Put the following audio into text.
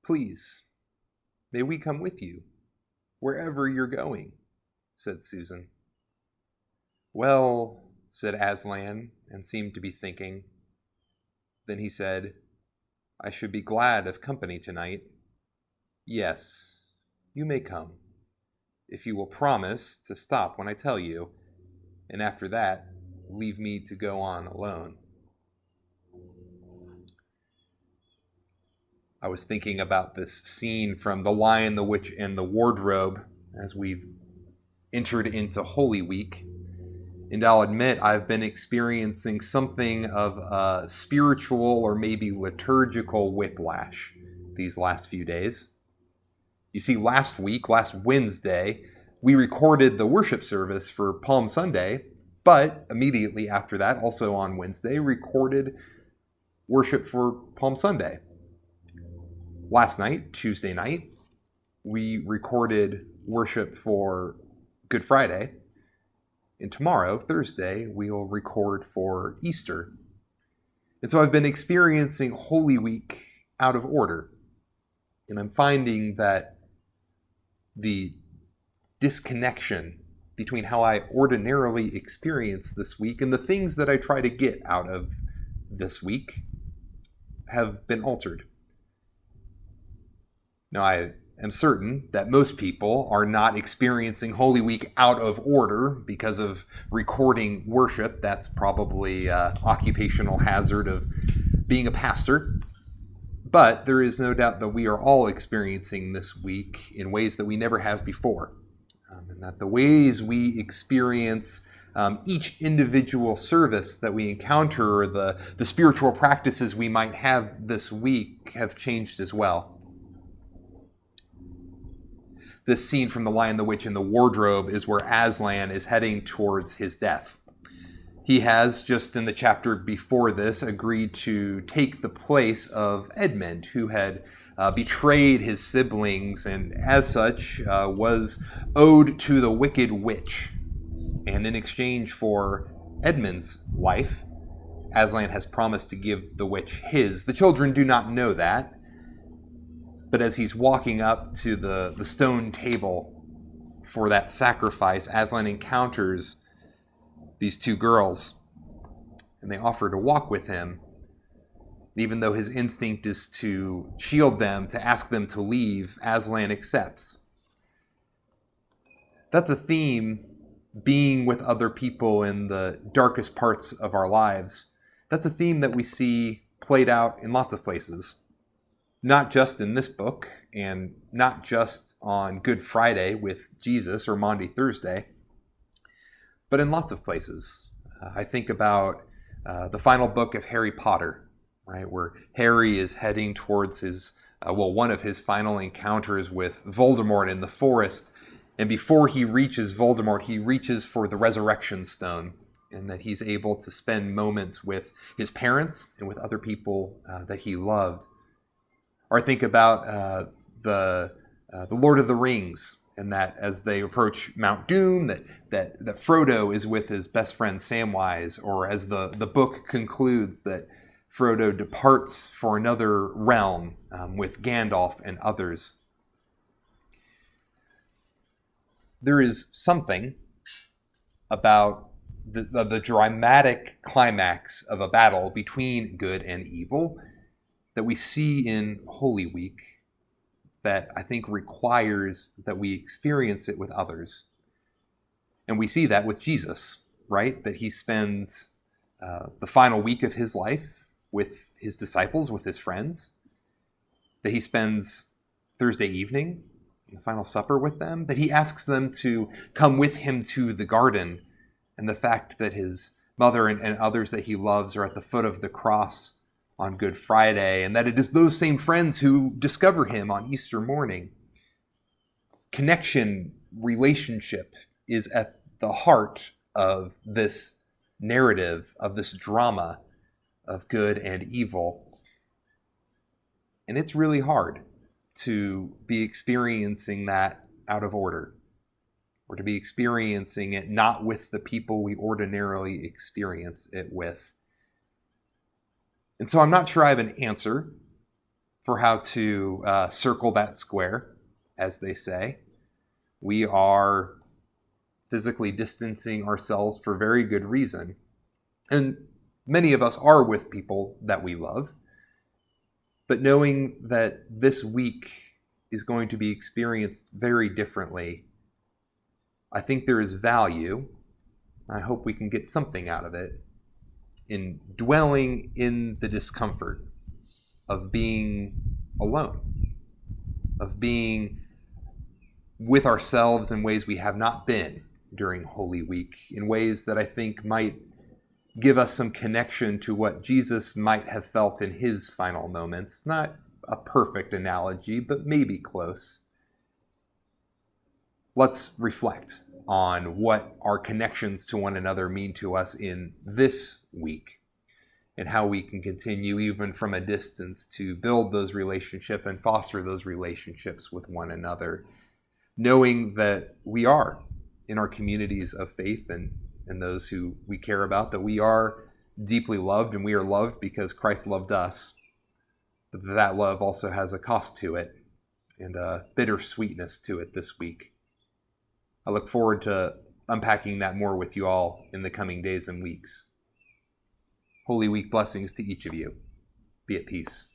Please, may we come with you, wherever you're going, said Susan. Well, said Aslan, and seemed to be thinking. Then he said, I should be glad of company tonight. Yes, you may come, if you will promise to stop when I tell you, and after that, leave me to go on alone. I was thinking about this scene from The Lion, the Witch, and the Wardrobe as we've entered into Holy Week. And I'll admit I've been experiencing something of a spiritual or maybe liturgical whiplash these last few days. You see, last Wednesday, we recorded the worship service for Palm Sunday, but immediately after that, also on Wednesday, recorded worship for Palm Sunday. Last night, Tuesday night, we recorded worship for Good Friday. And tomorrow, Thursday, we'll record for Easter. And so I've been experiencing Holy Week out of order. And I'm finding that the disconnection between how I ordinarily experience this week and the things that I try to get out of this week have been altered. Now, I am certain that most people are not experiencing Holy Week out of order because of recording worship. That's probably an occupational hazard of being a pastor. But there is no doubt that we are all experiencing this week in ways that we never have before. And that the ways we experience each individual service that we encounter, or the spiritual practices we might have this week, have changed as well. This scene from The Lion, the Witch, and the Wardrobe is where Aslan is heading towards his death. He has, just in the chapter before this, agreed to take the place of Edmund, who had betrayed his siblings and as such was owed to the wicked witch. And in exchange for Edmund's life, Aslan has promised to give the witch his. The children do not know that. But as he's walking up to the stone table for that sacrifice, Aslan encounters these two girls, and they offer to walk with him. Even though his instinct is to shield them, to ask them to leave, Aslan accepts. That's a theme, being with other people in the darkest parts of our lives. That's a theme that we see played out in lots of places. Not just in this book, and not just on Good Friday with Jesus or Maundy Thursday, but in lots of places. I think about the final book of Harry Potter, right, where Harry is heading towards one of his final encounters with Voldemort in the forest, and before he reaches Voldemort, he reaches for the Resurrection Stone, and that he's able to spend moments with his parents and with other people that he loved. Or I think about the Lord of the Rings, and that as they approach Mount Doom, that Frodo is with his best friend Samwise, or as the book concludes, that Frodo departs for another realm with Gandalf and others. There is something about the dramatic climax of a battle between good and evil that we see in Holy Week that I think requires that we experience it with others. And we see that with Jesus, right? That he spends the final week of his life with his disciples, with his friends. That he spends Thursday evening in the final supper with them. That he asks them to come with him to the garden. And the fact that his mother and others that he loves are at the foot of the cross on Good Friday, and that it is those same friends who discover him on Easter morning. Connection, relationship is at the heart of this narrative, of this drama of good and evil. And it's really hard to be experiencing that out of order, or to be experiencing it not with the people we ordinarily experience it with. And so I'm not sure I have an answer for how to circle that square, as they say. We are physically distancing ourselves for very good reason. And many of us are with people that we love. But knowing that this week is going to be experienced very differently, I think there is value, I hope we can get something out of it, in dwelling in the discomfort of being alone, of being with ourselves in ways we have not been during Holy Week, in ways that I think might give us some connection to what Jesus might have felt in his final moments. Not a perfect analogy, but maybe close. Let's reflect on what our connections to one another mean to us in this week, and how we can continue even from a distance to build those relationships and foster those relationships with one another, knowing that we are in our communities of faith and those who we care about, that we are deeply loved, and we are loved because Christ loved us. But that love also has a cost to it and a bittersweetness to it this week. I look forward to unpacking that more with you all in the coming days and weeks. Holy Week blessings to each of you. Be at peace.